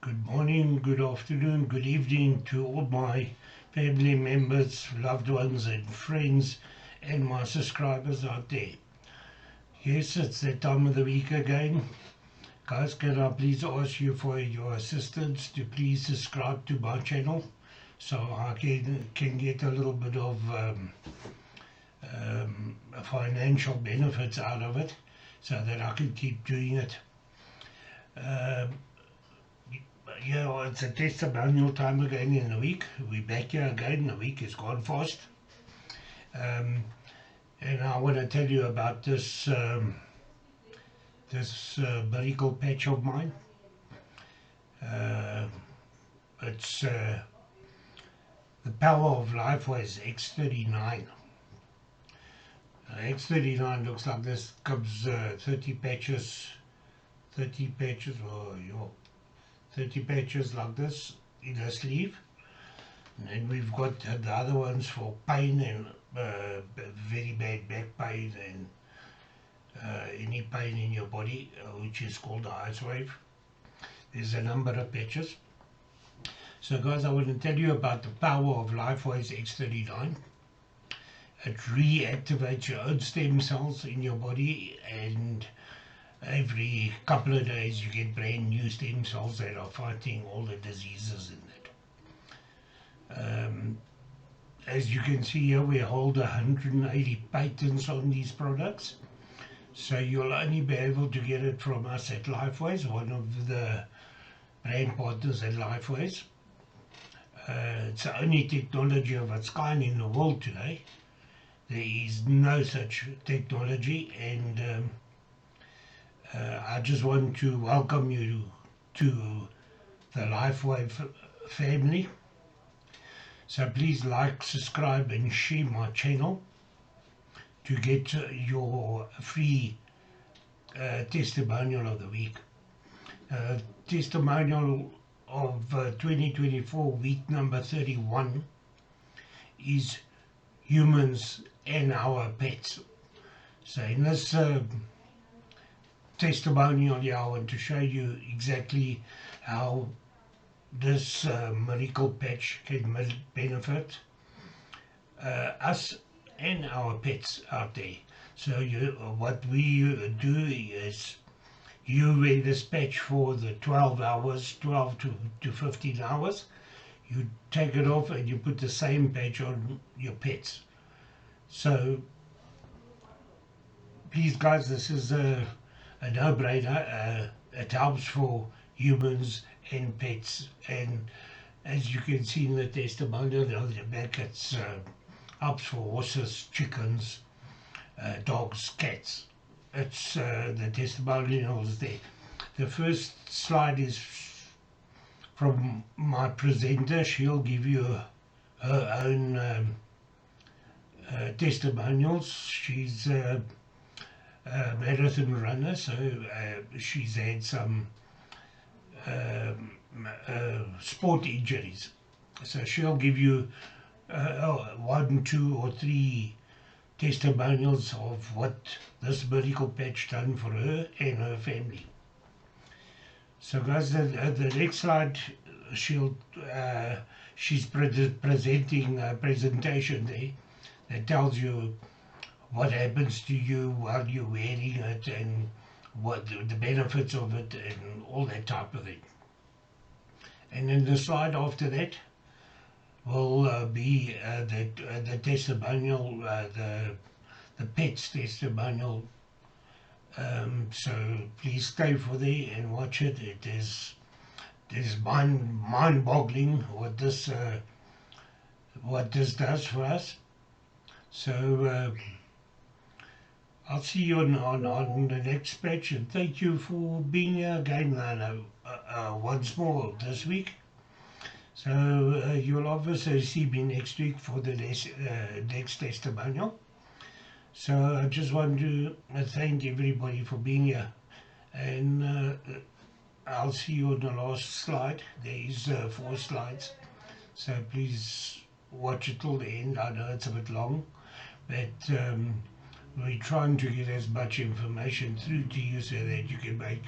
Good morning, good afternoon, good evening to all my family members, loved ones and friends and my subscribers out there. Yes, it's that time of the week again. Guys, can I please ask you for your assistance to please subscribe to my channel so I can get a little bit of financial benefits out of it so that I can keep doing it. Yeah, it's a testimonial time again in the week. We're back here again. The week has gone fast. And I want to tell you about this miracle patch of mine. It's the Power of Life was X39. X39 looks like this. Comes 30 patches, or 30 patches like this in a sleeve, and then we've got the other ones for pain and very bad back pain and any pain in your body, which is called the ice wave. There's a number of patches. So guys, I want to tell you about the Power of Lifeways X39. It reactivates your own stem cells in your body, and every couple of days you get brand new stem cells that are fighting all the diseases in it. As you can see here, we hold 180 patents on these products. So you'll only be able to get it from us at Lifeways, one of the brand partners at Lifeways. It's the only technology of its kind in the world today. There is no such technology, and I just want to welcome you to the Lifeway family. So please like, subscribe and share my channel to get your free testimonial of the week. Testimonial of 2024 week number 31 is humans and our pets. So in this testimonial here, I want to show you exactly how this miracle patch can benefit us and our pets out there. So what we do is you wear this patch for the 12 hours, 12 to 15 hours. You take it off and you put the same patch on your pets. So please guys, this is a no-brainer. It helps for humans and pets, and as you can see in the testimonial on the back, it's helps for horses, chickens, dogs, cats. It's the testimonials there. The first slide is from my presenter. She'll give you her own testimonials. She's a marathon runner, so she's had some sport injuries. So she'll give you 1, 2 or 3 testimonials of what this miracle patch done for her and her family. So guys, the next slide, she's presenting a presentation there that tells you what happens to you while you're wearing it and what the benefits of it and all that type of thing. And then the slide after that will be the testimonial, the pet's testimonial. So please stay for there and watch it. It is mind-boggling what this does for us. So I'll see you on the next patch, and thank you for being here again once more this week. So you'll obviously see me next week for the next testimonial. So I just want to thank everybody for being here, and I'll see you on the last slide. There is 4 slides, so please watch it till the end. I know it's a bit long, but we're trying to get as much information through to you so that you can make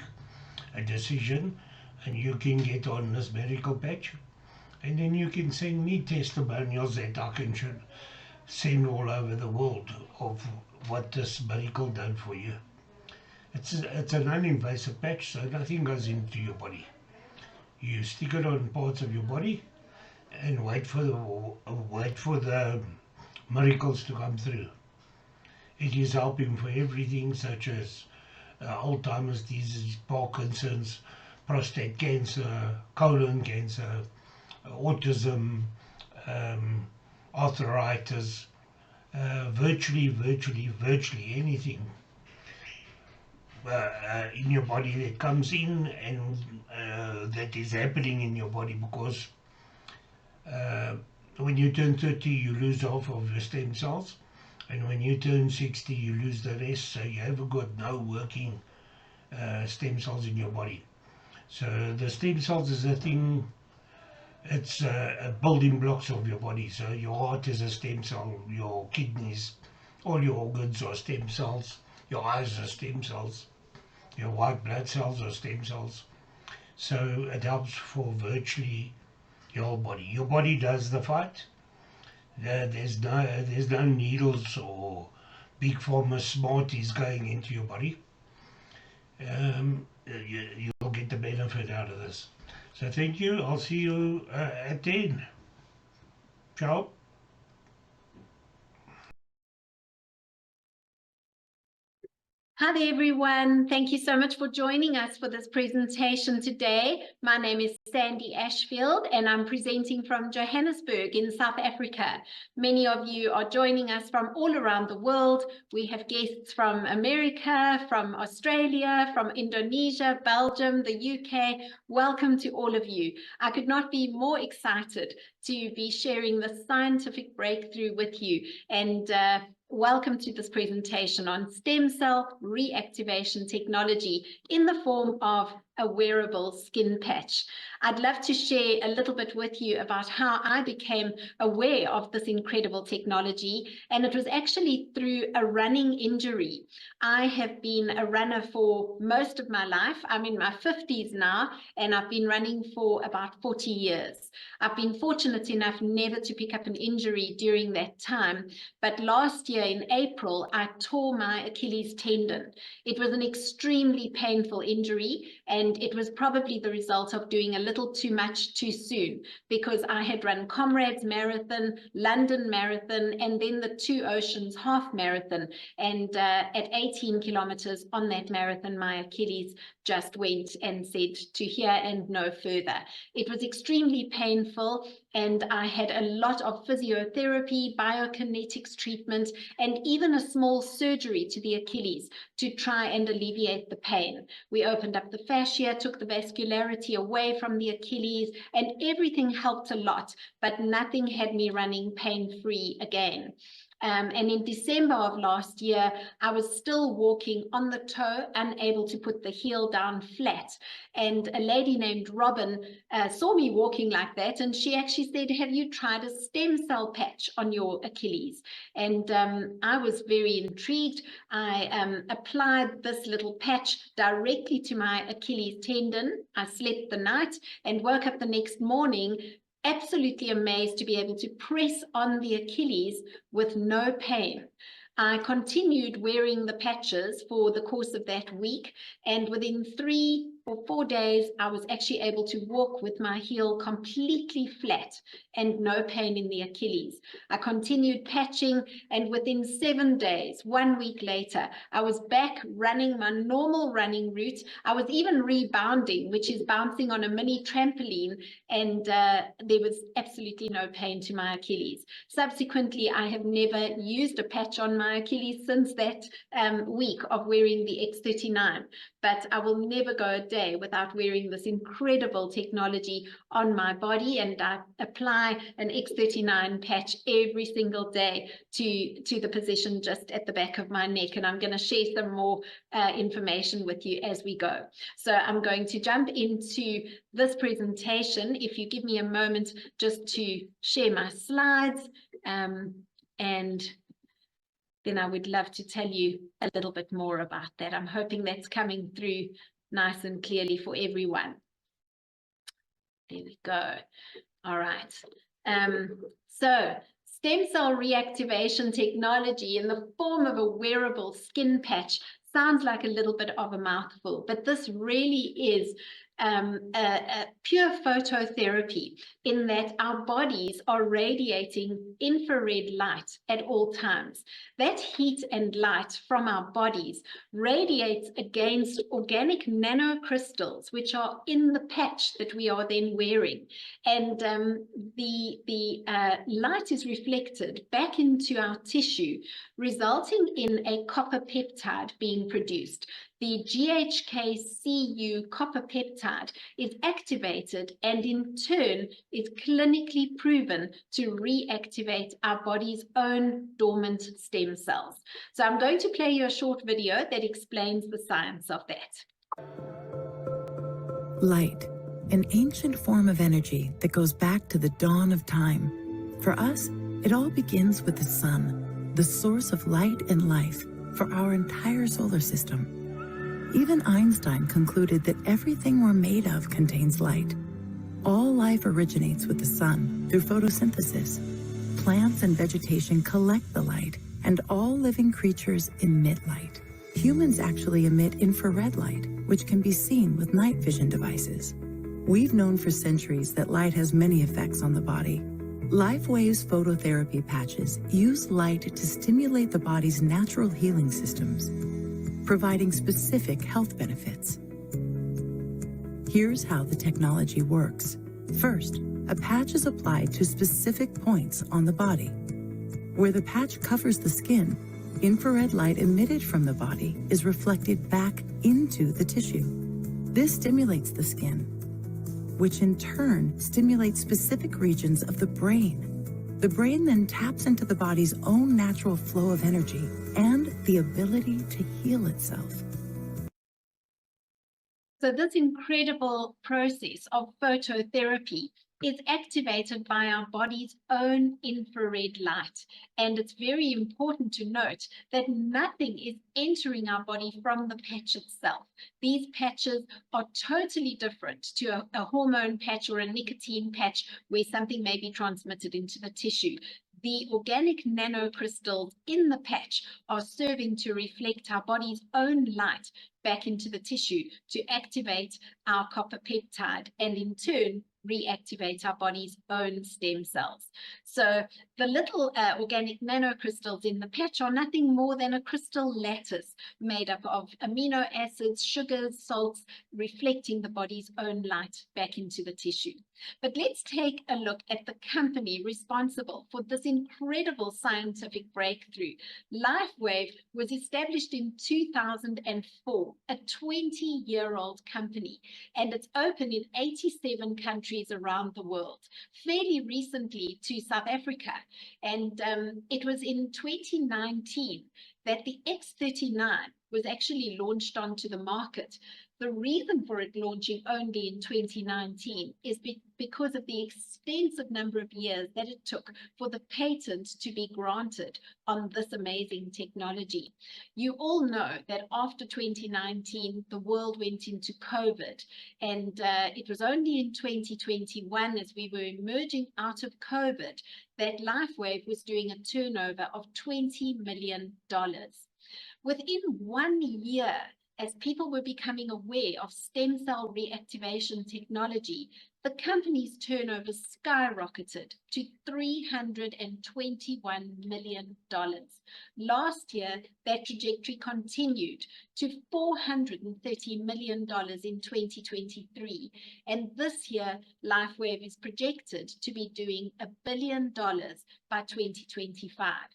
a decision and you can get on this medical patch, and then you can send me testimonials that I can send all over the world of what this medical done for you. It's a non-invasive patch, so nothing goes into your body. You stick it on parts of your body and wait for the miracles to come through. It is helping for everything such as Alzheimer's disease, Parkinson's, prostate cancer, colon cancer, autism, arthritis, virtually anything in your body that comes in and that is happening in your body, because when you turn 30 you lose half of your stem cells, and when you turn 60 you lose the rest, so you haven't got no working stem cells in your body. So the stem cells is a thing, it's building blocks of your body. So your heart is a stem cell, your kidneys, all your organs are stem cells, your eyes are stem cells, your white blood cells are stem cells. So it helps for virtually your whole body. Your body does the fight. There's no needles or big pharma smarties going into your body. You'll get the benefit out of this. So thank you. I'll see you at 10. Ciao. Hi there, everyone. Thank you so much for joining us for this presentation today. My name is Sandy Ashfield, and I'm presenting from Johannesburg in South Africa. Many of you are joining us from all around the world. We have guests from America, from Australia, from Indonesia, Belgium, the UK. Welcome to all of you. I could not be more excited to be sharing this scientific breakthrough with you, and welcome to this presentation on stem cell reactivation technology in the form of a wearable skin patch. I'd love to share a little bit with you about how I became aware of this incredible technology, and it was actually through a running injury. I have been a runner for most of my life. I'm in my 50s now, and I've been running for about 40 years. I've been fortunate enough never to pick up an injury during that time, but last year in April, I tore my Achilles tendon. It was an extremely painful injury, and it was probably the result of doing a little too much too soon, because I had run Comrades Marathon, London Marathon, and then the Two Oceans Half Marathon. And at 18 kilometers on that marathon, my Achilles just went and said to here and no further. It was extremely painful, and I had a lot of physiotherapy, biokinetics treatment, and even a small surgery to the Achilles to try and alleviate the pain. We opened up the fascia, took the vascularity away from the Achilles, and everything helped a lot, but nothing had me running pain-free again. And in December of last year, I was still walking on the toe, unable to put the heel down flat. And a lady named Robin saw me walking like that, and she actually said, "Have you tried a stem cell patch on your Achilles?" And I was very intrigued. I applied this little patch directly to my Achilles tendon. I slept the night and woke up the next morning absolutely amazed to be able to press on the Achilles with no pain. I continued wearing the patches for the course of that week, and within 3 or 4 days, I was actually able to walk with my heel completely flat and no pain in the Achilles. I continued patching, and within 7 days, 1 week later, I was back running my normal running route. I was even rebounding, which is bouncing on a mini trampoline, and there was absolutely no pain to my Achilles. Subsequently, I have never used a patch on my Achilles since that week of wearing the X39, but I will never go a day without wearing this incredible technology on my body, and I apply an X39 patch every single day to the position just at the back of my neck, and I'm going to share some more information with you as we go. So I'm going to jump into this presentation. If you give me a moment just to share my slides, and then I would love to tell you a little bit more about that. I'm hoping that's coming through nice and clearly for everyone. There we go. All right. So stem cell reactivation technology in the form of a wearable skin patch sounds like a little bit of a mouthful, but this really is a pure phototherapy in that our bodies are radiating infrared light at all times. That heat and light from our bodies radiates against organic nanocrystals, which are in the patch that we are then wearing. And the light is reflected back into our tissue, resulting in a copper peptide being produced. The GHK-Cu copper peptide is activated and in turn is clinically proven to reactivate our body's own dormant stem cells. So I'm going to play you a short video that explains the science of that. Light, an ancient form of energy that goes back to the dawn of time. For us, it all begins with the sun, the source of light and life for our entire solar system. Even Einstein concluded that everything we're made of contains light. All life originates with the sun through photosynthesis. Plants and vegetation collect the light, and all living creatures emit light. Humans actually emit infrared light, which can be seen with night vision devices. We've known for centuries that light has many effects on the body. LifeWave's phototherapy patches use light to stimulate the body's natural healing systems, providing specific health benefits. Here's how the technology works. First, a patch is applied to specific points on the body. Where the patch covers the skin, infrared light emitted from the body is reflected back into the tissue. This stimulates the skin, which in turn stimulates specific regions of the brain. The brain then taps into the body's own natural flow of energy and the ability to heal itself. So this incredible process of phototherapy is activated by our body's own infrared light. And it's very important to note that nothing is entering our body from the patch itself. These patches are totally different to a hormone patch or a nicotine patch where something may be transmitted into the tissue. The organic nanocrystals in the patch are serving to reflect our body's own light back into the tissue to activate our copper peptide and in turn reactivate our body's own stem cells. So the little organic nanocrystals in the patch are nothing more than a crystal lattice made up of amino acids, sugars, salts, reflecting the body's own light back into the tissue. But let's take a look at the company responsible for this incredible scientific breakthrough. LifeWave was established in 2004, a 20-year-old company, and it's open in 87 countries around the world, fairly recently to South Africa. And it was in 2019 that the X39 was actually launched onto the market. The reason for it launching only in 2019 is because of the extensive number of years that it took for the patent to be granted on this amazing technology. You all know that after 2019, the world went into COVID, and it was only in 2021, as we were emerging out of COVID, that LifeWave was doing a turnover of $20 million. Within 1 year, as people were becoming aware of stem cell reactivation technology, the company's turnover skyrocketed to $321 million. Last year, that trajectory continued to $430 million in 2023. And this year, LifeWave is projected to be doing $1 billion by 2025.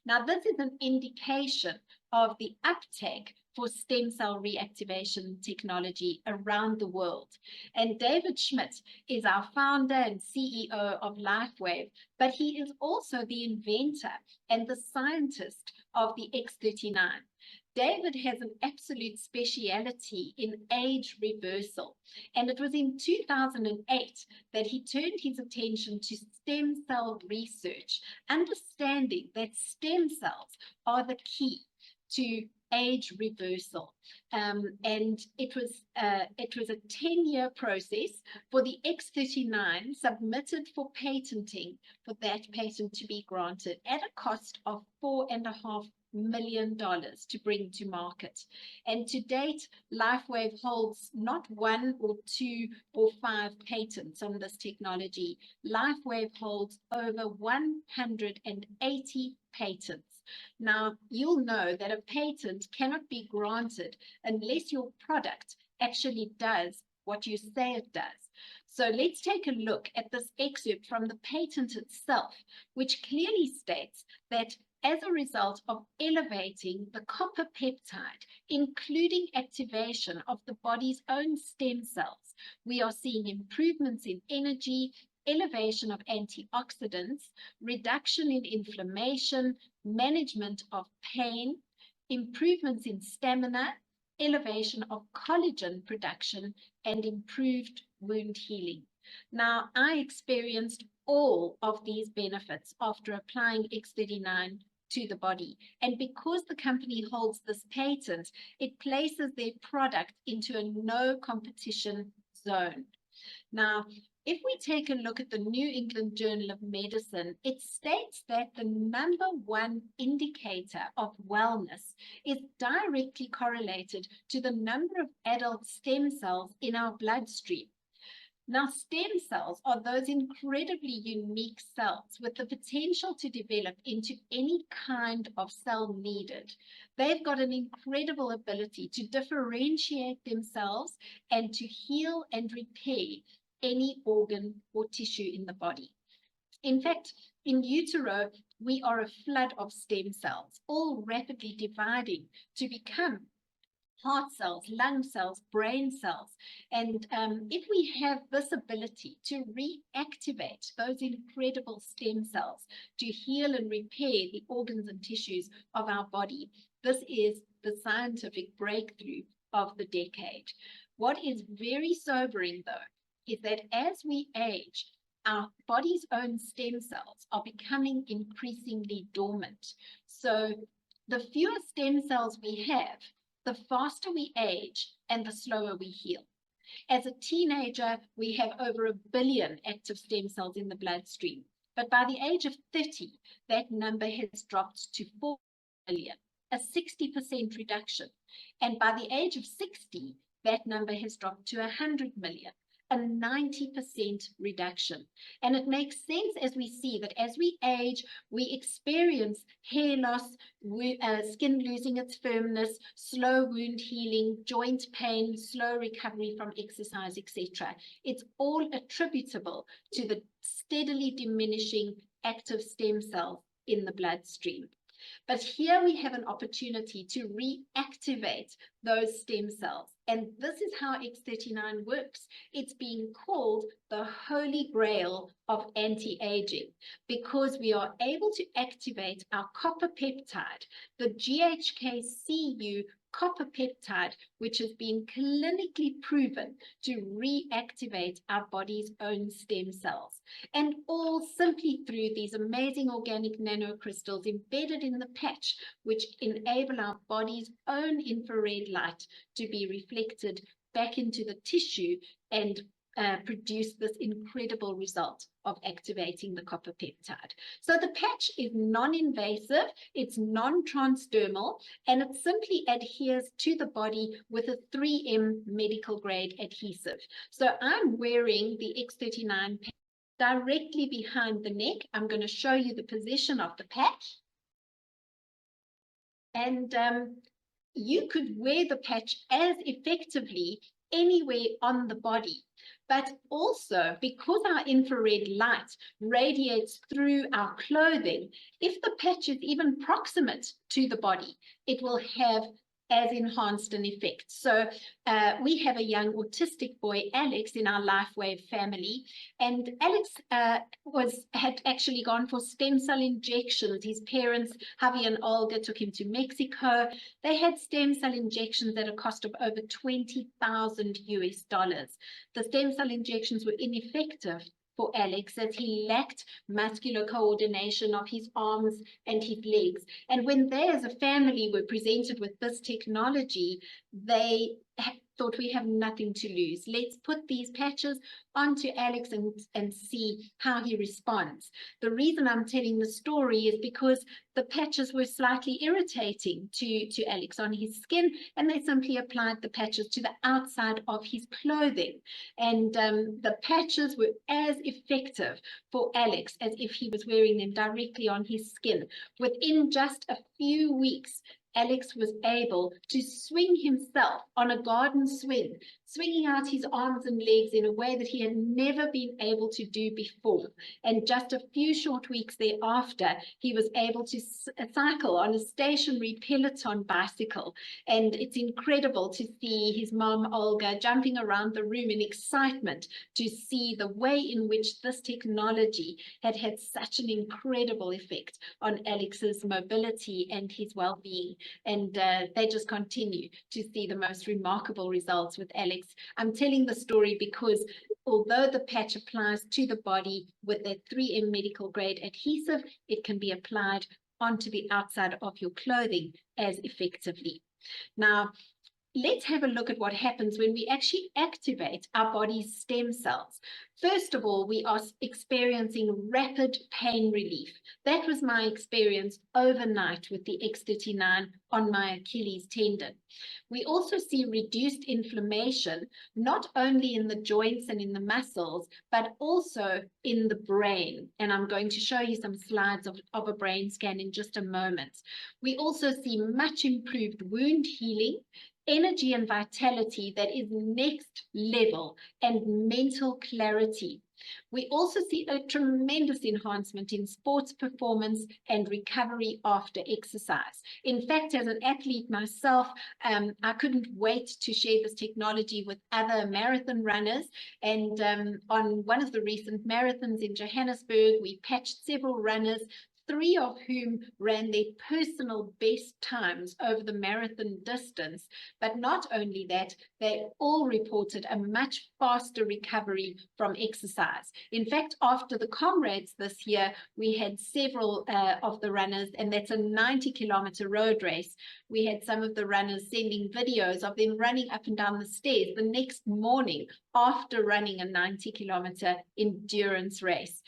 Now, this is an indication of the uptake for stem cell reactivation technology around the world. And David Schmidt is our founder and CEO of LifeWave, but he is also the inventor and the scientist of the X39. David has an absolute speciality in age reversal, and it was in 2008 that he turned his attention to stem cell research, understanding that stem cells are the key to age reversal. And it was a 10-year process for the X39 submitted for patenting, for that patent to be granted at a cost of $4.5 million to bring to market. And to date, LifeWave holds not 1 or 2 or 5 patents on this technology. LifeWave holds over 180 patents. Now, you'll know that a patent cannot be granted unless your product actually does what you say it does. So let's take a look at this excerpt from the patent itself, which clearly states that as a result of elevating the copper peptide, including activation of the body's own stem cells, we are seeing improvements in energy, elevation of antioxidants, reduction in inflammation, management of pain, improvements in stamina, elevation of collagen production, and improved wound healing. Now, I experienced all of these benefits after applying X39 to the body. And because the company holds this patent, it places their product into a no competition zone. Now, if we take a look at the New England Journal of Medicine, it states that the #1 indicator of wellness is directly correlated to the number of adult stem cells in our bloodstream. Now, stem cells are those incredibly unique cells with the potential to develop into any kind of cell needed. They've got an incredible ability to differentiate themselves and to heal and repair any organ or tissue in the body. In fact, in utero, we are a flood of stem cells, all rapidly dividing to become heart cells, lung cells, brain cells. And if we have this ability to reactivate those incredible stem cells to heal and repair the organs and tissues of our body, this is the scientific breakthrough of the decade. What is very sobering, though, is that as we age, our body's own stem cells are becoming increasingly dormant. So the fewer stem cells we have, the faster we age and the slower we heal. As a teenager, we have over 1 billion active stem cells in the bloodstream. But by the age of 30, that number has dropped to 4 billion, a 60% reduction. And by the age of 60, that number has dropped to 100 million, a 90% reduction. And it makes sense as we see that as we age, we experience hair loss, skin losing its firmness, slow wound healing, joint pain, slow recovery from exercise, etc. It's all attributable to the steadily diminishing active stem cells in the bloodstream. But here we have an opportunity to reactivate those stem cells. And this is how X39 works. It's being called the holy grail of anti-aging because we are able to activate our copper peptide, the GHK-Cu copper peptide, which has been clinically proven to reactivate our body's own stem cells. And all simply through these amazing organic nanocrystals embedded in the patch, which enable our body's own infrared light to be reflected back into the tissue and produce this incredible result of activating the copper peptide. So the patch is non-invasive, it's non-transdermal, and it simply adheres to the body with a 3M medical grade adhesive. So I'm wearing the X39 patch directly behind the neck. I'm going to show you the position of the patch. And you could wear the patch as effectively anywhere on the body. But also, because our infrared light radiates through our clothing, if the patch is even proximate to the body, it will have as enhanced an effect. So we have a young autistic boy, Alex, in our LifeWave family, and Alex had actually gone for stem cell injections. His parents, Javi and Olga, took him to Mexico. They had stem cell injections at a cost of over $20,000 US. The stem cell injections were ineffective for Alex, as he lacked muscular coordination of his arms and his legs. And when they as a family were presented with this technology, they thought, we have nothing to lose. Let's put these patches onto Alex and see how he responds. The reason I'm telling the story is because the patches were slightly irritating to Alex on his skin, and they simply applied the patches to the outside of his clothing. And the patches were as effective for Alex as if he was wearing them directly on his skin. Within just a few weeks, Alex was able to swing himself on a garden swing, swinging out his arms and legs in a way that he had never been able to do before. And just a few short weeks thereafter, he was able to cycle on a stationary Peloton bicycle. And it's incredible to see his mom, Olga, jumping around the room in excitement to see the way in which this technology had had such an incredible effect on Alex's mobility and his well-being. And they just continue to see the most remarkable results with Alex. I'm telling the story because although the patch applies to the body with a 3M medical grade adhesive, it can be applied onto the outside of your clothing as effectively. Now, let's have a look at what happens when we actually activate our body's stem cells. First of all, we are experiencing rapid pain relief. That was my experience overnight with the X39 on my Achilles tendon. We also see reduced inflammation, not only in the joints and in the muscles, but also in the brain. And I'm going to show you some slides of a brain scan in just a moment. We also see much improved wound healing, energy and vitality that is next level, and mental clarity. We also see a tremendous enhancement in sports performance and recovery after exercise. In fact, as an athlete myself, I couldn't wait to share this technology with other marathon runners. And on one of the recent marathons in Johannesburg, we patched several runners, 3 of whom ran their personal best times over the marathon distance. But not only that, they all reported a much faster recovery from exercise. In fact, after the Comrades this year, we had several of the runners, and that's a 90-kilometer road race. We had some of the runners sending videos of them running up and down the stairs the next morning after running a 90-kilometer endurance race.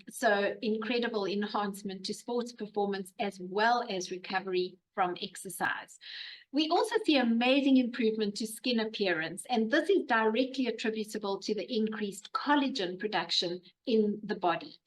So incredible enhancement to sports performance as well as recovery from exercise. We also see amazing improvement to skin appearance, and this is directly attributable to the increased collagen production in the body.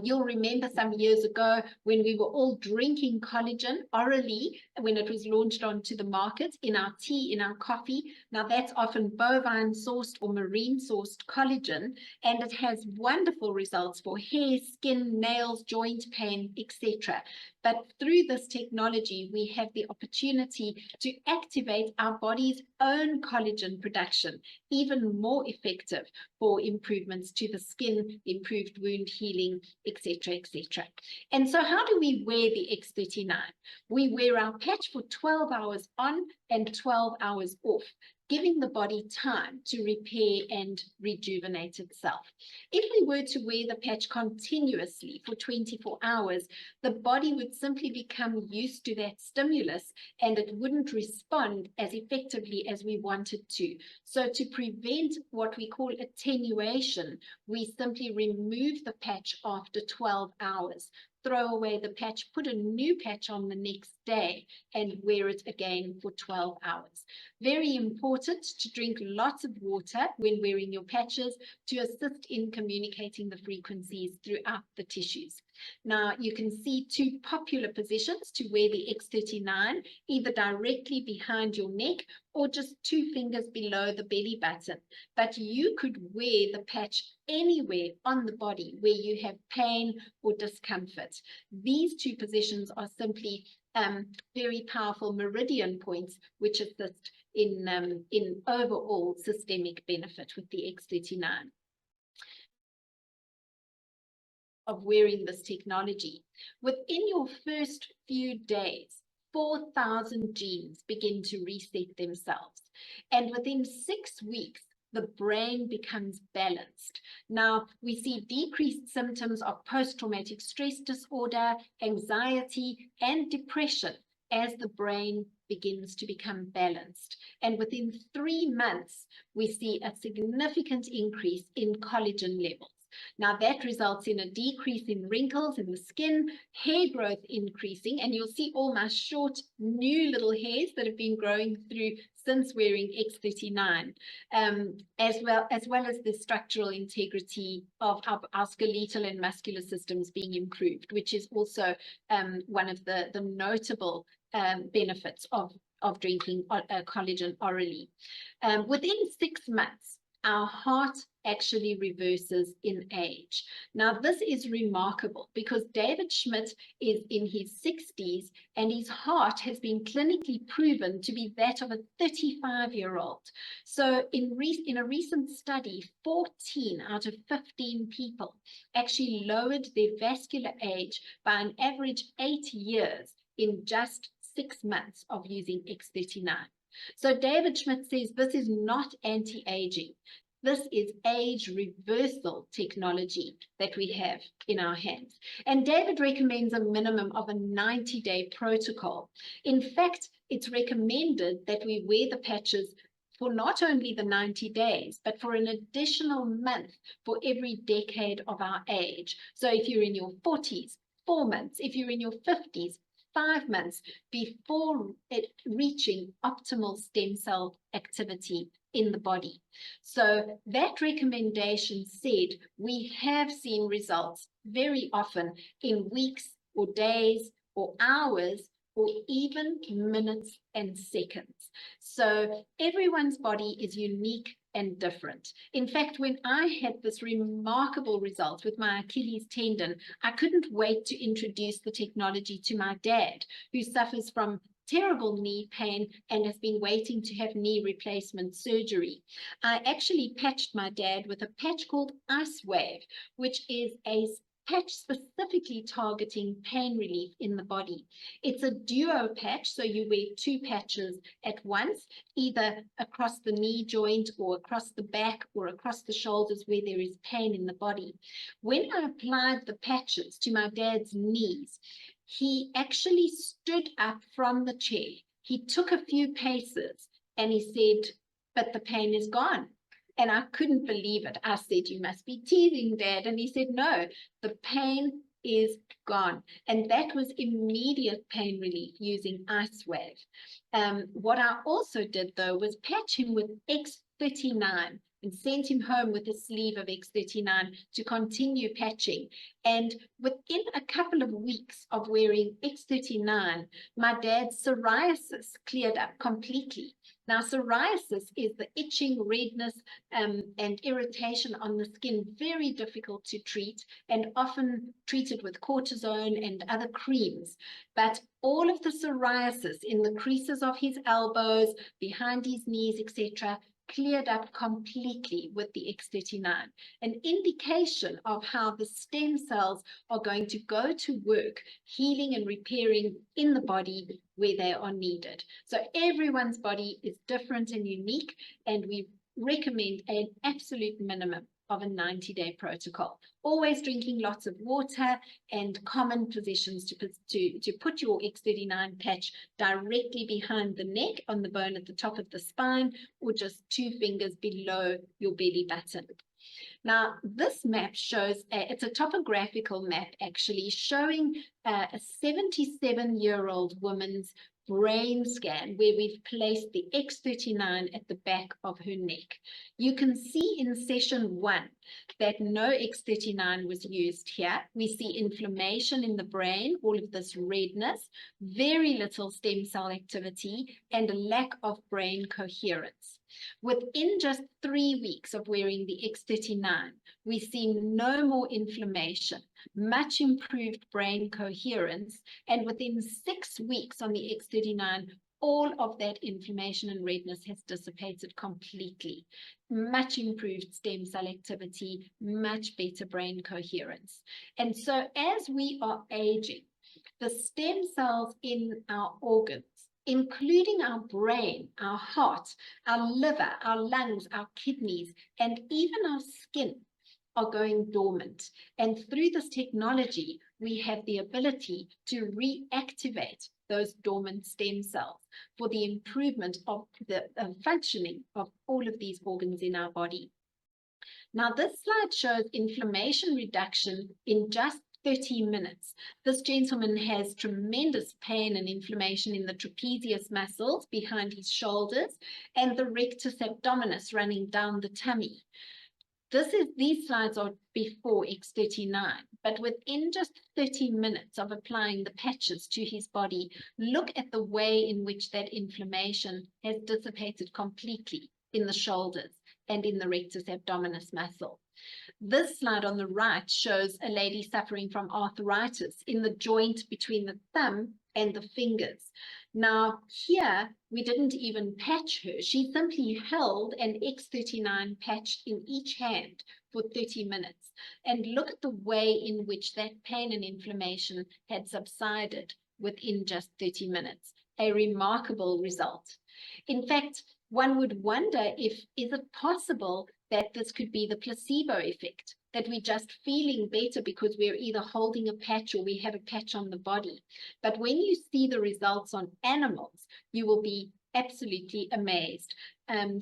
You'll remember some years ago when we were all drinking collagen orally when it was launched onto the market, in our tea, in our coffee. Now that's often bovine sourced or marine sourced collagen, and it has wonderful results for hair, skin, nails, joint pain, etc. But through this technology, we have the opportunity to activate our body's own collagen production, even more effective for improvements to the skin, improved wound healing, etc., etc. And so how do we wear the X39? We wear our patch for 12 hours on and 12 hours off, giving the body time to repair and rejuvenate itself. If we were to wear the patch continuously for 24 hours, the body would simply become used to that stimulus and it wouldn't respond as effectively as we want it to. So to prevent what we call attenuation, we simply remove the patch after 12 hours. Throw away the patch, put a new patch on the next day, and wear it again for 12 hours. Very important to drink lots of water when wearing your patches to assist in communicating the frequencies throughout the tissues. Now, you can see 2 popular positions to wear the X39, either directly behind your neck or just 2 fingers below the belly button. But you could wear the patch anywhere on the body where you have pain or discomfort. These 2 positions are simply very powerful meridian points which assist in overall systemic benefit with the X39 of wearing this technology. Within your first few days, 4,000 genes begin to reset themselves. And within 6 weeks, the brain becomes balanced. Now, we see decreased symptoms of post-traumatic stress disorder, anxiety, and depression as the brain begins to become balanced. And within 3 months, we see a significant increase in collagen levels. Now, that results in a decrease in wrinkles in the skin, hair growth increasing, and you'll see all my short, new little hairs that have been growing through since wearing X39, as well as the structural integrity of our skeletal and muscular systems being improved, which is also one of the notable benefits of drinking collagen orally. Within 6 months, our heart actually reverses in age. Now, this is remarkable because David Schmidt is in his 60s and his heart has been clinically proven to be that of a 35-year-old. So in a recent study, 14 out of 15 people actually lowered their vascular age by an average 8 years in just 6 months of using X39. So David Schmidt says this is not anti-aging. This is age reversal technology that we have in our hands. And David recommends a minimum of a 90-day protocol. In fact, it's recommended that we wear the patches for not only the 90 days, but for an additional month for every decade of our age. So if you're in your 40s, 4 months. If you're in your 50s, 5 months before reaching optimal stem cell activity in the body. So that recommendation said we have seen results very often in weeks or days or hours or even minutes and seconds. So everyone's body is unique and different. In fact, when I had this remarkable result with my Achilles tendon, I couldn't wait to introduce the technology to my dad, who suffers from terrible knee pain and has been waiting to have knee replacement surgery. I actually patched my dad with a patch called Ice Wave, which is a patch specifically targeting pain relief in the body. It's a duo patch, so you wear 2 patches at once, either across the knee joint or across the back or across the shoulders where there is pain in the body. When I applied the patches to my dad's knees, he actually stood up from the chair. He took a few paces and he said, "But the pain is gone." And I couldn't believe it. I said, "You must be teasing, Dad." And he said, "No, the pain is gone." And that was immediate pain relief using Ice Wave. What I also did, though, was patch him with X39 and sent him home with a sleeve of X39 to continue patching. And within a couple of weeks of wearing X39, my dad's psoriasis cleared up completely. Now, psoriasis is the itching, redness, and irritation on the skin, very difficult to treat and often treated with cortisone and other creams. But all of the psoriasis in the creases of his elbows, behind his knees, etc., cleared up completely with the X39, an indication of how the stem cells are going to go to work, healing and repairing in the body where they are needed. So everyone's body is different and unique, and we recommend an absolute minimum of a 90-day protocol. Always drinking lots of water, and common positions to put your X39 patch directly behind the neck on the bone at the top of the spine, or just 2 fingers below your belly button. Now, this map shows, it's a topographical map actually, showing a 77-year-old woman's brain scan where we've placed the X39 at the back of her neck. You can see in session 1 that no X39 was used here. We see inflammation in the brain, all of this redness, very little stem cell activity, and a lack of brain coherence. Within just 3 weeks of wearing the X39, we see no more inflammation, much improved brain coherence, and within 6 weeks on the X39, all of that inflammation and redness has dissipated completely. Much improved stem cell activity, much better brain coherence. And so as we are aging, the stem cells in our organs, including our brain, our heart, our liver, our lungs, our kidneys, and even our skin, are going dormant. And through this technology, we have the ability to reactivate those dormant stem cells for the improvement of the functioning of all of these organs in our body. Now, this slide shows inflammation reduction in just 30 minutes. This gentleman has tremendous pain and inflammation in the trapezius muscles behind his shoulders and the rectus abdominis running down the tummy. These slides are before X39, but within just 30 minutes of applying the patches to his body, look at the way in which that inflammation has dissipated completely in the shoulders and in the rectus abdominis muscle. This slide on the right shows a lady suffering from arthritis in the joint between the thumb and the fingers. Now, here, we didn't even patch her. She simply held an X39 patch in each hand for 30 minutes. And look at the way in which that pain and inflammation had subsided within just 30 minutes. A remarkable result. In fact, one would wonder is it possible that this could be the placebo effect, that we're just feeling better because we're either holding a patch or we have a patch on the body. But when you see the results on animals, you will be absolutely amazed.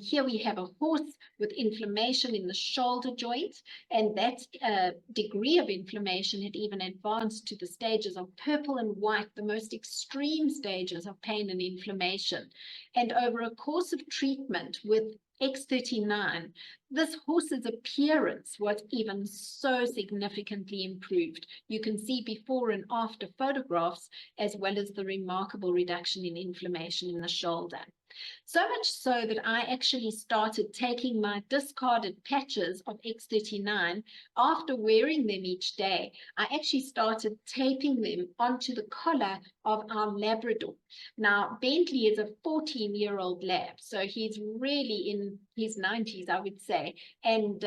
Here we have a horse with inflammation in the shoulder joint, and that degree of inflammation had even advanced to the stages of purple and white, the most extreme stages of pain and inflammation. And over a course of treatment with X39, this horse's appearance was even so significantly improved. You can see before and after photographs, as well as the remarkable reduction in inflammation in the shoulder. So much so that I actually started taking my discarded patches of X39 after wearing them each day. I actually started taping them onto the collar of our Labrador. Now, Bentley is a 14-year-old lab, so he's really in his 90s, I would say, and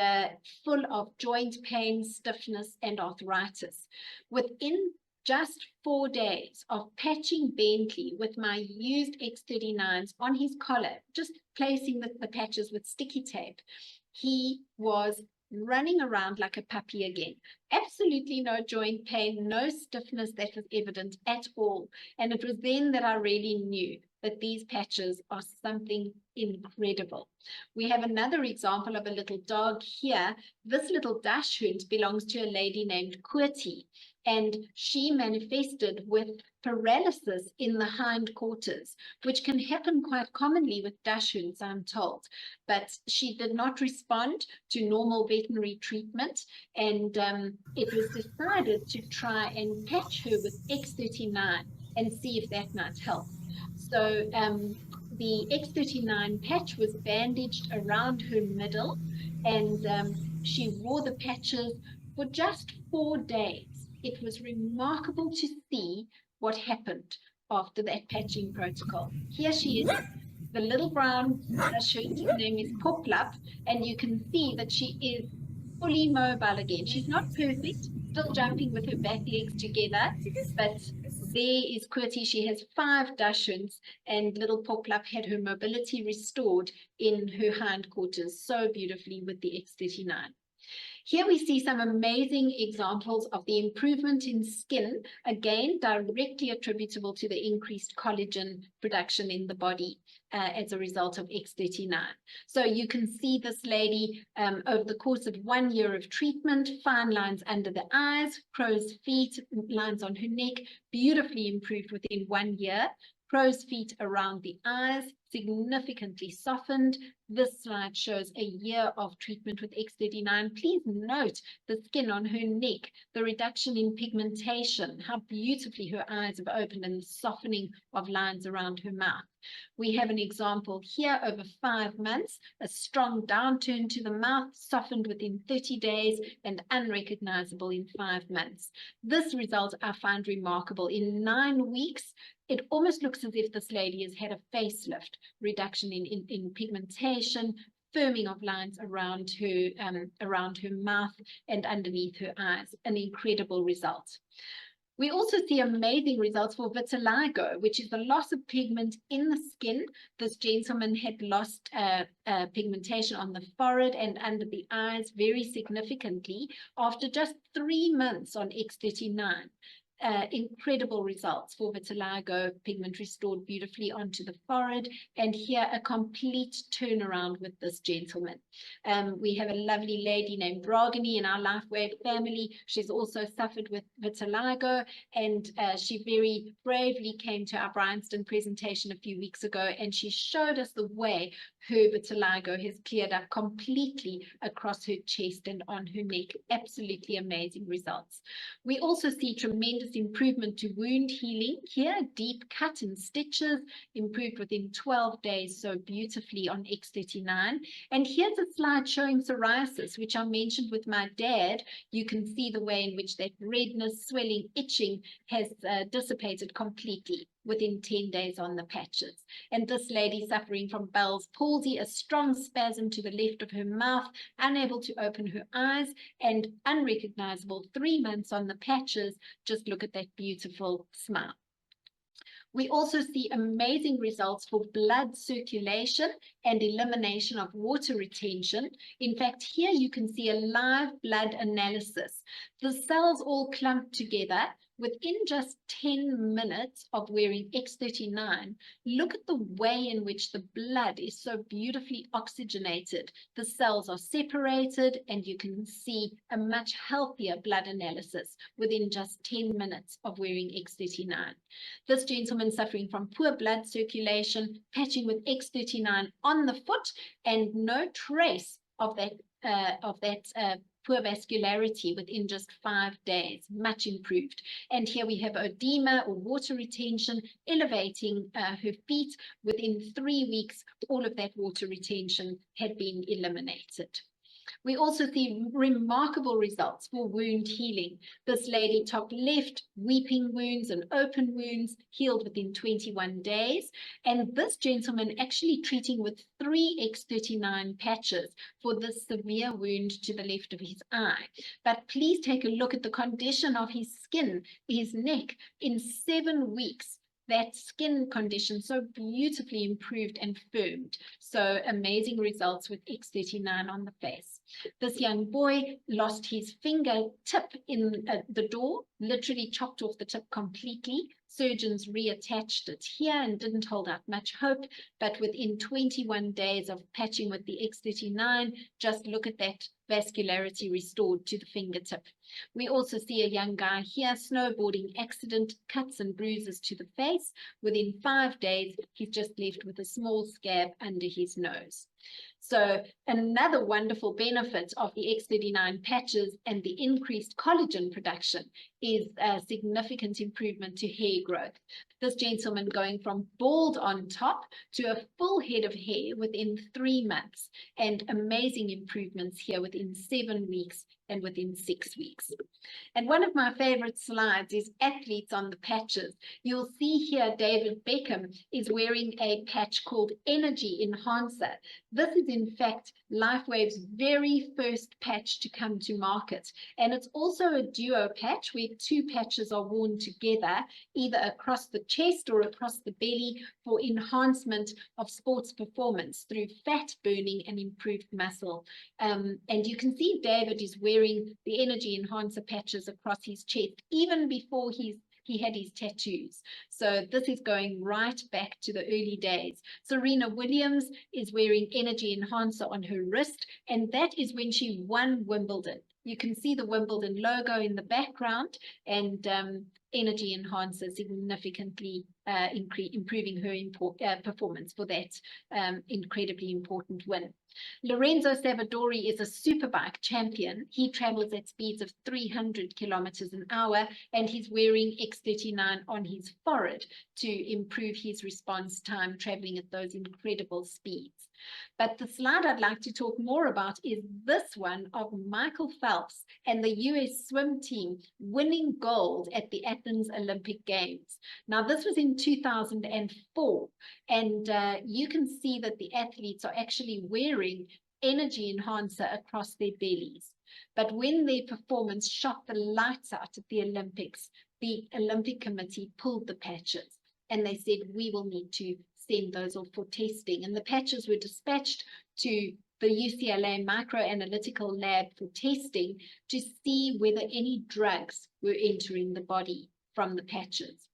full of joint pain, stiffness, and arthritis. Within just 4 days of patching Bentley with my used X39s on his collar, just placing the patches with sticky tape, he was running around like a puppy again. Absolutely no joint pain, no stiffness that was evident at all. And it was then that I really knew that these patches are something incredible. We have another example of a little dog here. This little dachshund belongs to a lady named Kurti, and she manifested with paralysis in the hindquarters, which can happen quite commonly with dachshunds, I'm told. But she did not respond to normal veterinary treatment, and it was decided to try and patch her with X39 and see if that might help. So the X39 patch was bandaged around her middle, and she wore the patches for just 4 days. It was remarkable to see what happened after that patching protocol. Here she is, the little brown dachshund. Her name is Poplup, and you can see that she is fully mobile again. She's not perfect, still jumping with her back legs together, but there is Kurti. She has 5 dachshunds, and little Poplup had her mobility restored in her hindquarters so beautifully with the X39. Here we see some amazing examples of the improvement in skin, again, directly attributable to the increased collagen production in the body as a result of X39. So you can see this lady over the course of 1 year of treatment, fine lines under the eyes, crow's feet, lines on her neck, beautifully improved within 1 year. Crow's feet around the eyes, significantly softened. This slide shows a year of treatment with X39. Please note the skin on her neck, the reduction in pigmentation, how beautifully her eyes have opened, and the softening of lines around her mouth. We have an example here over 5 months, a strong downturn to the mouth, softened within 30 days and unrecognizable in 5 months. This result I find remarkable. In 9 weeks, it almost looks as if this lady has had a facelift, reduction in pigmentation, firming of lines around her mouth and underneath her eyes. An incredible result. We also see amazing results for vitiligo, which is the loss of pigment in the skin. This gentleman had lost pigmentation on the forehead and under the eyes very significantly after just 3 months on X39. Incredible results for vitiligo, pigment restored beautifully onto the forehead, and here a complete turnaround with this gentleman. We have a lovely lady named Brogany in our LifeWave family. She's also suffered with vitiligo, and she very bravely came to our Bryanston presentation a few weeks ago, and she showed us the way her vitiligo has cleared up completely across her chest and on her neck. Absolutely amazing results. We also see tremendous improvement to wound healing here, deep cut and stitches improved within 12 days so beautifully on X39. And here's a slide showing psoriasis, which I mentioned with my dad. You can see the way in which that redness, swelling, itching has dissipated completely within 10 days on the patches. And this lady suffering from Bell's palsy, a strong spasm to the left of her mouth, unable to open her eyes, and unrecognizable 3 months on the patches. Just look at that beautiful smile. We also see amazing results for blood circulation and elimination of water retention. In fact, here you can see a live blood analysis. The cells all clumped together. Within just 10 minutes of wearing X39, look at the way in which the blood is so beautifully oxygenated. The cells are separated, and you can see a much healthier blood analysis within just 10 minutes of wearing X39. This gentleman suffering from poor blood circulation, patching with X39 on the foot, and no trace of that poor vascularity within just 5 days, much improved. And here we have edema or water retention elevating her feet. Within 3 weeks, all of that water retention had been eliminated. We also see remarkable results for wound healing. This lady, top left, weeping wounds and open wounds healed within 21 days. And this gentleman actually treating with 3 X39 patches for this severe wound to the left of his eye. But please take a look at the condition of his skin, his neck. In 7 weeks, that skin condition so beautifully improved and firmed. So amazing results with X39 on the face. This young boy lost his finger tip in the door, literally chopped off the tip completely. Surgeons reattached it here and didn't hold out much hope, but within 21 days of patching with the X39, just look at that vascularity restored to the fingertip. We also see a young guy here, snowboarding accident, cuts and bruises to the face. Within 5 days, he's just left with a small scab under his nose. So another wonderful benefit of the X39 patches and the increased collagen production is a significant improvement to hair growth. This gentleman going from bald on top to a full head of hair within 3 months, and amazing improvements here within 7 weeks and within 6 weeks. And one of my favorite slides is athletes on the patches. You'll see here David Beckham is wearing a patch called Energy Enhancer. This is in fact LifeWave's very first patch to come to market. And it's also a duo patch where 2 patches are worn together, either across the chest or across the belly, for enhancement of sports performance through fat burning and improved muscle. And you can see David is wearing the Energy Enhancer patches across his chest even before he had his tattoos. So this is going right back to the early days. Serena Williams is wearing Energy Enhancer on her wrist, and that is when she won Wimbledon. You can see the Wimbledon logo in the background, and Energy Enhancer significantly improving her performance for that incredibly important win. Lorenzo Savadori is a superbike champion. He travels at speeds of 300 kilometers an hour, and he's wearing X39 on his forehead to improve his response time traveling at those incredible speeds. But the slide I'd like to talk more about is this one of Michael Phelps and the US swim team winning gold at the Athens Olympic Games. Now, this was in 2004, and you can see that the athletes are actually wearing Energy Enhancer across their bellies. But when their performance shot the lights out at the Olympics, the Olympic Committee pulled the patches, and they said, we will need to send those off for testing. And the patches were dispatched to the UCLA microanalytical lab for testing to see whether any drugs were entering the body from the patches.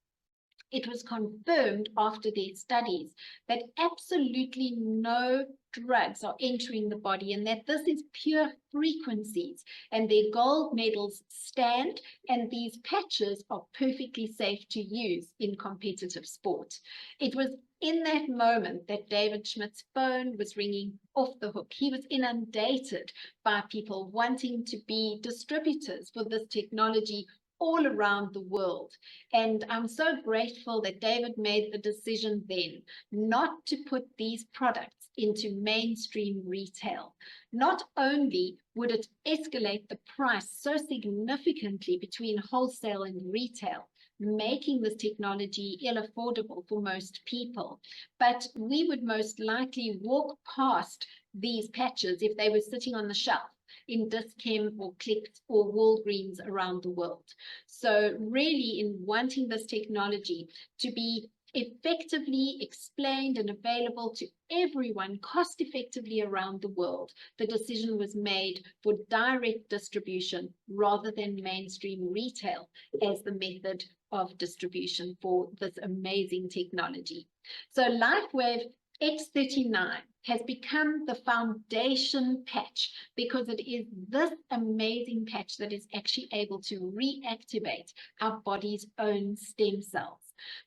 It was confirmed after their studies that absolutely no drugs are entering the body, and that this is pure frequencies, and their gold medals stand, and these patches are perfectly safe to use in competitive sport. It was in that moment that David Schmidt's phone was ringing off the hook. He was inundated by people wanting to be distributors for this technology all around the world. And I'm so grateful that David made the decision then not to put these products into mainstream retail. Not only would it escalate the price so significantly between wholesale and retail, making this technology ill-affordable for most people, but we would most likely walk past these patches if they were sitting on the shelf in Dis-Chem or Clicks or Walgreens around the world. So really, in wanting this technology to be effectively explained and available to everyone cost effectively around the world, the decision was made for direct distribution rather than mainstream retail as the method of distribution for this amazing technology. So LifeWave X39 has become the foundation patch because it is this amazing patch that is actually able to reactivate our body's own stem cells.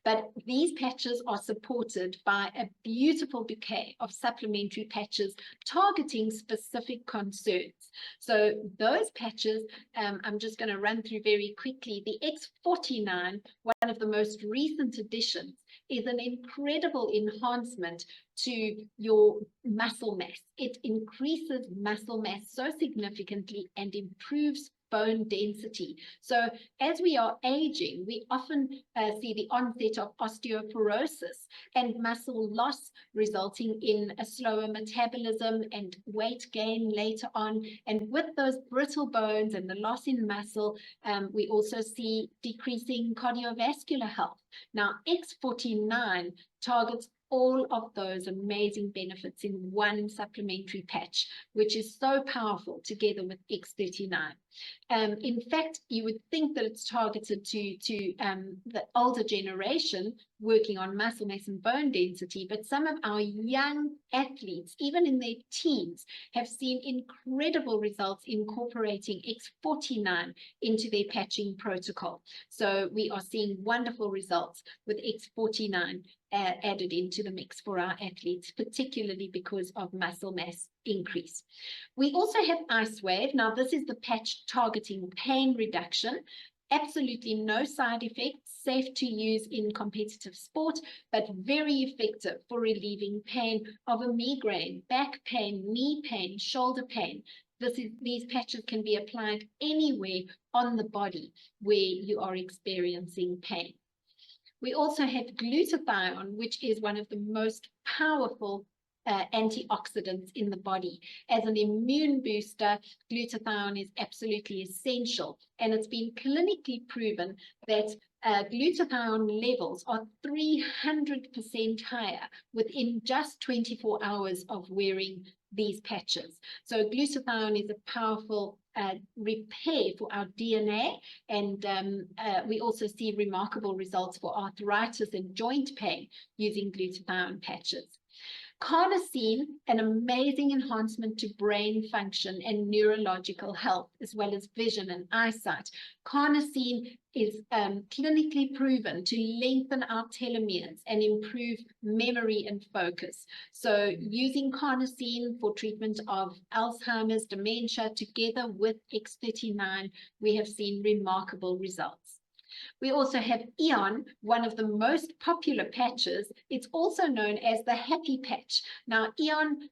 But these patches are supported by a beautiful bouquet of supplementary patches targeting specific concerns. So those patches, I'm just going to run through very quickly. The X49, one of the most recent additions, is an incredible enhancement to your muscle mass. It increases muscle mass so significantly and improves bone density. So as we are aging, we often see the onset of osteoporosis and muscle loss, resulting in a slower metabolism and weight gain later on. And with those brittle bones and the loss in muscle, we also see decreasing cardiovascular health. Now, X49 targets all of those amazing benefits in one supplementary patch, which is so powerful together with X39. In fact, you would think that it's targeted to the older generation working on muscle mass and bone density, but some of our young athletes, even in their teens, have seen incredible results incorporating X49 into their patching protocol. So we are seeing wonderful results with X49 added into the mix for our athletes, particularly because of muscle mass increase. We also have IceWave. Now, this is the patch targeting pain reduction. Absolutely no side effects, safe to use in competitive sport, but very effective for relieving pain of a migraine, back pain, knee pain, shoulder pain. These patches can be applied anywhere on the body where you are experiencing pain. We also have glutathione, which is one of the most powerful antioxidants in the body. As an immune booster, glutathione is absolutely essential, and it's been clinically proven that glutathione levels are 300% higher within just 24 hours of wearing these patches. So glutathione is a powerful repair for our DNA, and we also see remarkable results for arthritis and joint pain using glutathione patches. Carnosine, an amazing enhancement to brain function and neurological health, as well as vision and eyesight. Carnosine is clinically proven to lengthen our telomeres and improve memory and focus. So using carnosine for treatment of Alzheimer's, dementia, together with X39, we have seen remarkable results. We also have Eon, one of the most popular patches. It's also known as the happy patch. Now, Eon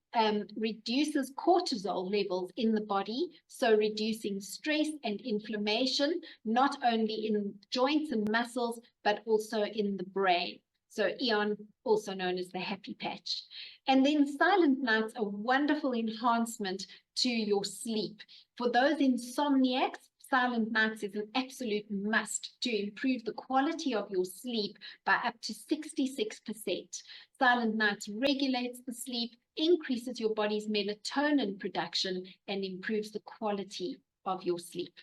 reduces cortisol levels in the body, so reducing stress and inflammation, not only in joints and muscles, but also in the brain. So Eon, also known as the happy patch. And then Silent Nights, a wonderful enhancement to your sleep. For those insomniacs, Silent nights is an absolute must to improve the quality of your sleep by up to 66%. Silent nights regulates the sleep, increases your body's melatonin production, and improves the quality of your sleep.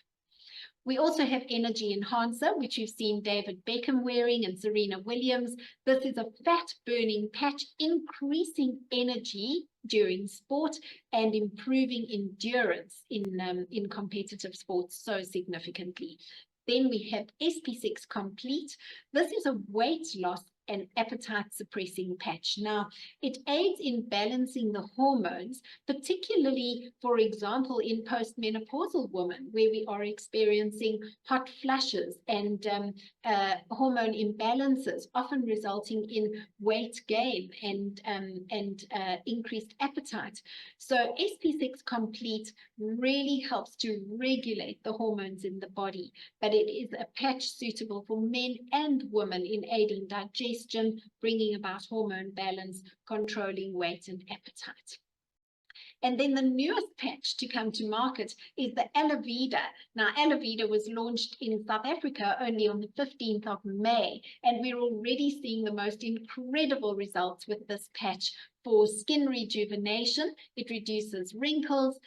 We also have Energy Enhancer, which you've seen David Beckham wearing and Serena Williams. This is a fat-burning patch, increasing energy during sport and improving endurance in competitive sports so significantly. Then we have SP6 Complete. This is a weight loss and appetite suppressing patch. Now, it aids in balancing the hormones, particularly, for example, in postmenopausal women, where we are experiencing hot flushes and hormone imbalances, often resulting in weight gain and increased appetite. So SP6 Complete really helps to regulate the hormones in the body, but it is a patch suitable for men and women in aiding digestion, bringing about hormone balance, controlling weight and appetite. And then the newest patch to come to market is the Alavida. Now, Alavida was launched in South Africa only on the 15th of May, and we're already seeing the most incredible results with this patch for skin rejuvenation. It reduces wrinkles,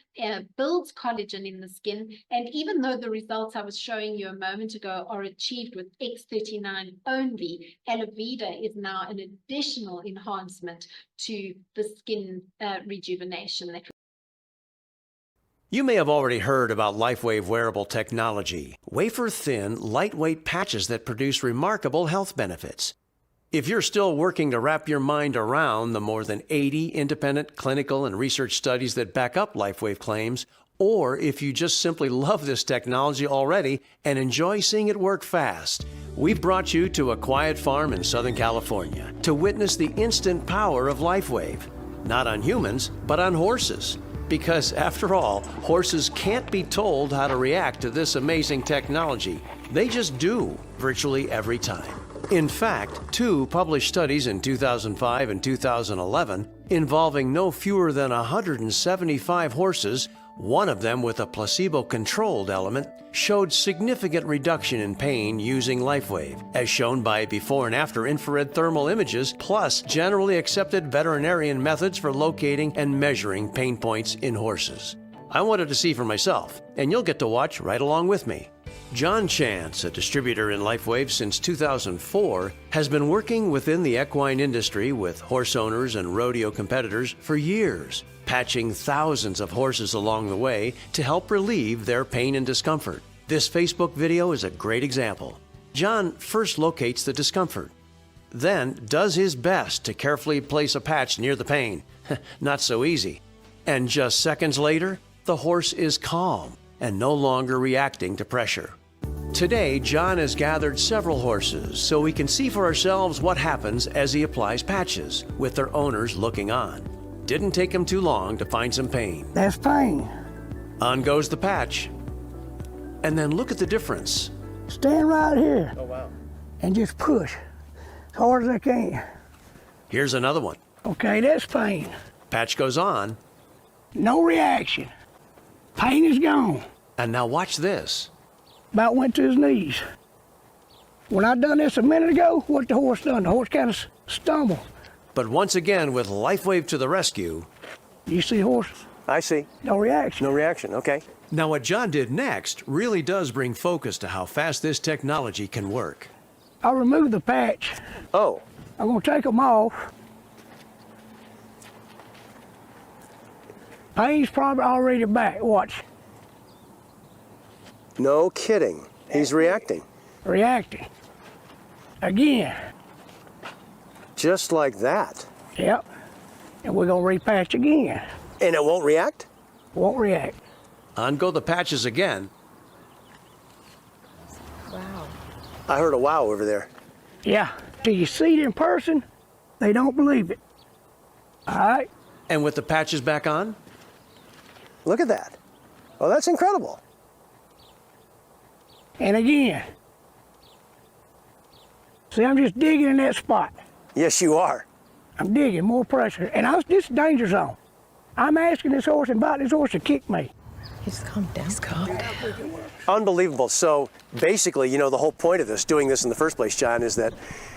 builds collagen in the skin, and even though the results I was showing you a moment ago are achieved with X39 only, Alavida is now an additional enhancement to the skin rejuvenation. You may have already heard about LifeWave wearable technology, wafer-thin, lightweight patches that produce remarkable health benefits. If you're still working to wrap your mind around the more than 80 independent clinical and research studies that back up LifeWave claims, or if you just simply love this technology already and enjoy seeing it work fast, we've brought you to a quiet farm in Southern California to witness the instant power of LifeWave. Not on humans, but on horses. Because after all, horses can't be told how to react to this amazing technology. They just do, virtually every time. In fact, 2 published studies in 2005 and 2011 involving no fewer than 175 horses, one of them with a placebo-controlled element, showed significant reduction in pain using LifeWave, as shown by before and after infrared thermal images, plus generally accepted veterinarian methods for locating and measuring pain points in horses. I wanted to see for myself, and you'll get to watch right along with me. John Chance, a distributor in LifeWave since 2004, has been working within the equine industry with horse owners and rodeo competitors for years, patching thousands of horses along the way to help relieve their pain and discomfort. This Facebook video is a great example. John first locates the discomfort, then does his best to carefully place a patch near the pain. Not so easy. And just seconds later, the horse is calm and no longer reacting to pressure. Today, John has gathered several horses so we can see for ourselves what happens as he applies patches, with their owners looking on. Didn't take him too long to find some pain. That's pain. On goes the patch. And then look at the difference. Stand right here. Oh, wow. And just push as hard as I can. Here's another one. Okay, that's pain. Patch goes on. No reaction. Pain is gone. And now watch this. About went to his knees. When I done this a minute ago, what the horse done? The horse kind of stumbled. But once again, with LifeWave to the rescue. You see horse? I see. No reaction. No reaction, okay. Now what John did next really does bring focus to how fast this technology can work. I'll remove the patch. Oh. I'm gonna take them off. Pain's probably already back, watch. No kidding. He's reacting. Reacting. Again. Just like that. Yep. And we're gonna repatch again. And it won't react? Won't react. On go the patches again. Wow. I heard a wow over there. Yeah. Till you see it in person, they don't believe it. All right? And with the patches back on? Look at that. Oh, that's incredible. And again. See, I'm just digging in that spot. Yes, you are. I'm digging more pressure. And this is danger zone. I'm asking this horse and inviting this horse to kick me. He's calmed down. He's calmed down. Unbelievable. So basically, you know, the whole point of this, doing this in the first place, John, is that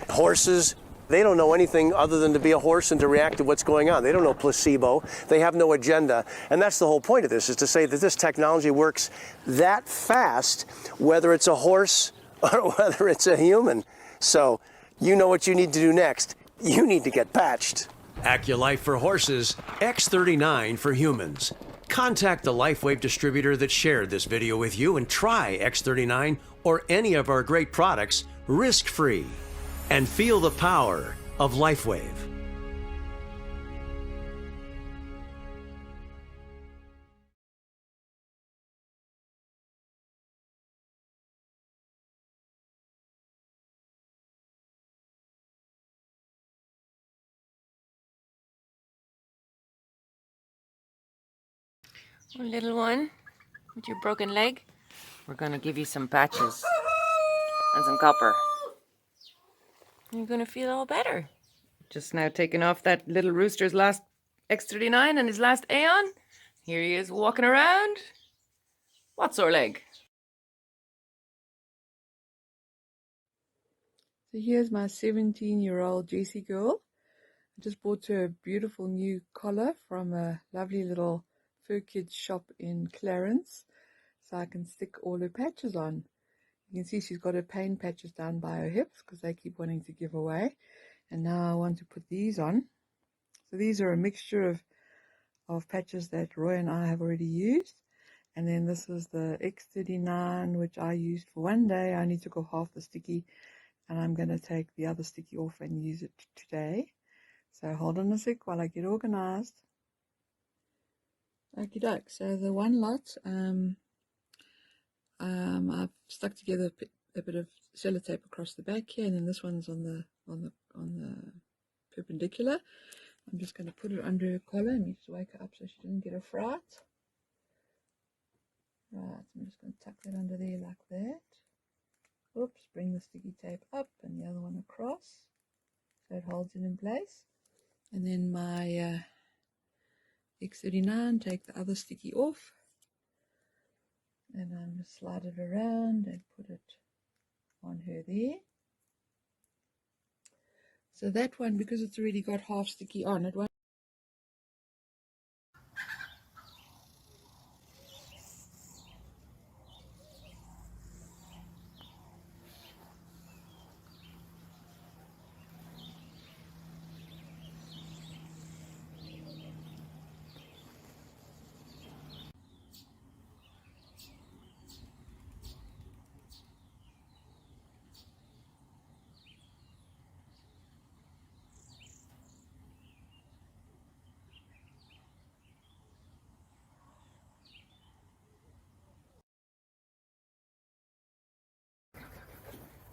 horses, they don't know anything other than to be a horse and to react to what's going on. They don't know placebo. They have no agenda. And that's the whole point of this, is to say that this technology works that fast, whether it's a horse or whether it's a human. So you know what you need to do next. You need to get patched. AccuLife for horses, X39 for humans. Contact the LifeWave distributor that shared this video with you and try X39 or any of our great products risk-free. And feel the power of LifeWave. Little one, with your broken leg, we're gonna give you some patches and some copper. You're gonna feel all better. Just now taking off that little rooster's last X39 and his last Aeon. Here he is walking around. What sore leg? So here's my 17-year-old Jessie girl. I just bought her a beautiful new collar from a lovely little fur kids shop in Clarence, so I can stick all her patches on. You can see she's got her pain patches down by her hips because they keep wanting to give away. And now I want to put these on. So these are a mixture of patches that Roy and I have already used. And then this is the X39, which I used for one day. I only took off half the sticky, and I'm going to take the other sticky off and use it today. So hold on a sec while I get organized. Okie doke. So the one lot, I've stuck together a bit of sellotape across the back here, and then this one's on the perpendicular. I'm just going to put it under her collar and just wake her up so she doesn't get a fright. Right, I'm just going to tuck that under there like that. Oops, bring the sticky tape up and the other one across so it holds it in place. And then my X39, take the other sticky off, and I'm going to slide it around and put it on her there. So that one, because it's already got half sticky on it, won't.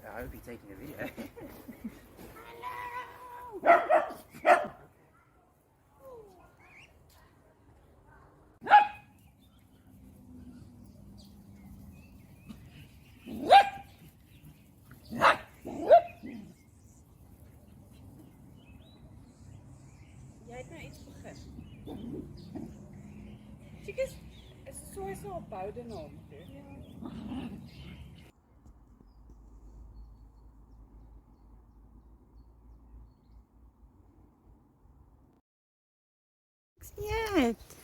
I hope you're taking a video. Jij hebt nou iets begrepen. Chicas, es ist sowieso opbouw de norm. Eet.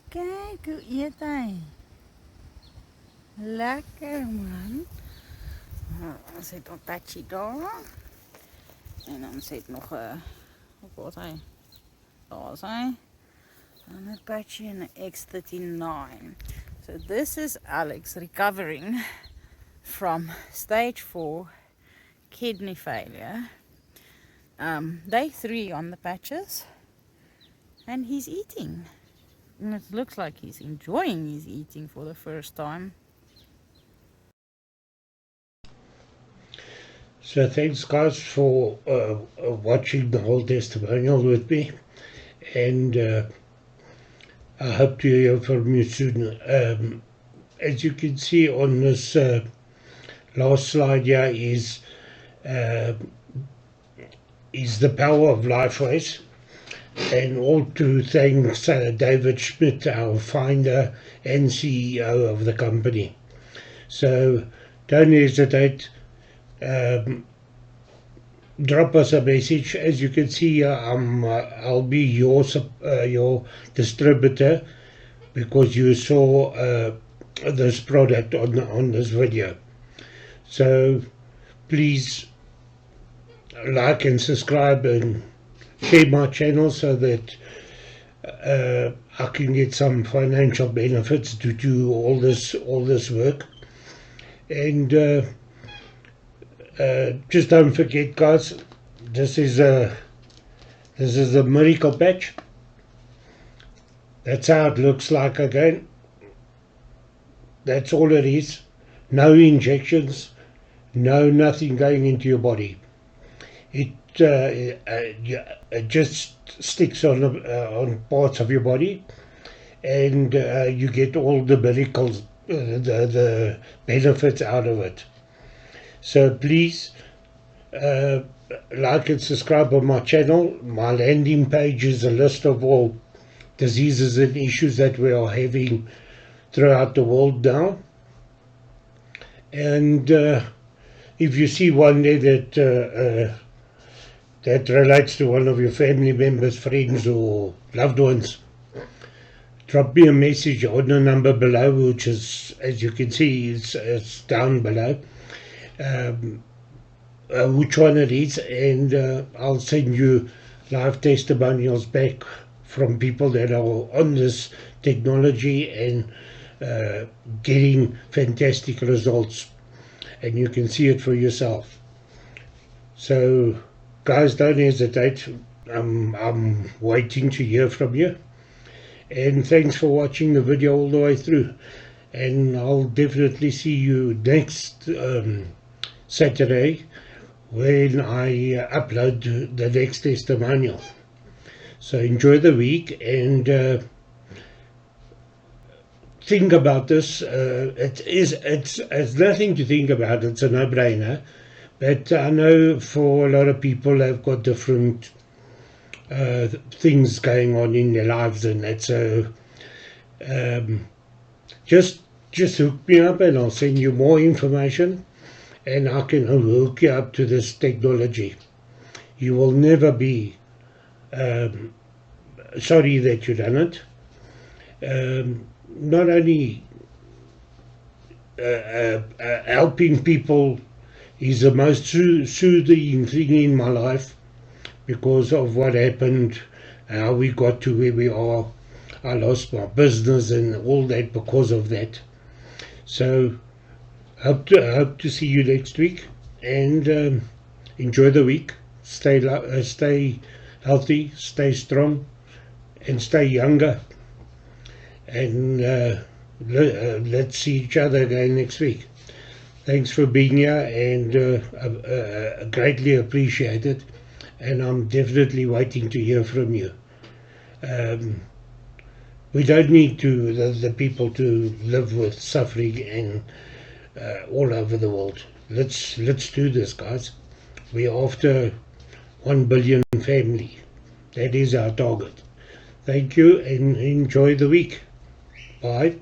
Kijk hoe eet hy. Lekker man. Ons het nog patchy daar. En ons het nog hoe was hy? Daar is hy. En een patchy en een X39. So this is Alex recovering from stage 4 kidney failure. Day 3 on the patches. And he's eating. And it looks like he's enjoying his eating for the first time. So thanks guys for watching the whole testimonial with me, and I hope to hear from you soon. As you can see on this last slide here is the power of LifeWave. and all to thanks David Schmidt, our founder and CEO of the company. So don't hesitate. Drop us a message. As you can see, I'll be your distributor because you saw this product on this video. So please like and subscribe and share my channel so that I can get some financial benefits to do all this work. And just don't forget, guys, this is a miracle patch. That's how it looks like again. That's all it is. No injections, nothing going into your body. It just sticks on parts of your body, and you get all the miracles, the benefits out of it. So please like and subscribe on my channel. My landing page is a list of all diseases and issues that we are having throughout the world now. And if you see one there that relates to one of your family members, friends or loved ones, drop me a message on the number below, which is, as you can see, it's down below, which one it is, and I'll send you live testimonials back from people that are on this technology and getting fantastic results, and you can see it for yourself. So guys, don't hesitate. I'm waiting to hear from you, and thanks for watching the video all the way through, and I'll definitely see you next Saturday when I upload the next testimonial. So enjoy the week, and think about this. It's nothing to think about. It's a no-brainer. But I know for a lot of people have got different things going on in their lives and that. So just hook me up and I'll send you more information, and I can hook you up to this technology. You will never be sorry that you done it. Not only helping people is the most soothing thing in my life because of what happened, how we got to where we are. I lost my business and all that because of that. So hope to see you next week, and enjoy the week. Stay healthy, stay strong, and stay younger. And let's see each other again next week. Thanks for being here, and greatly appreciated. And I'm definitely waiting to hear from you. We don't need the people to live with suffering and all over the world. Let's do this, guys. We're after 1 billion family. That is our target. Thank you, and enjoy the week. Bye.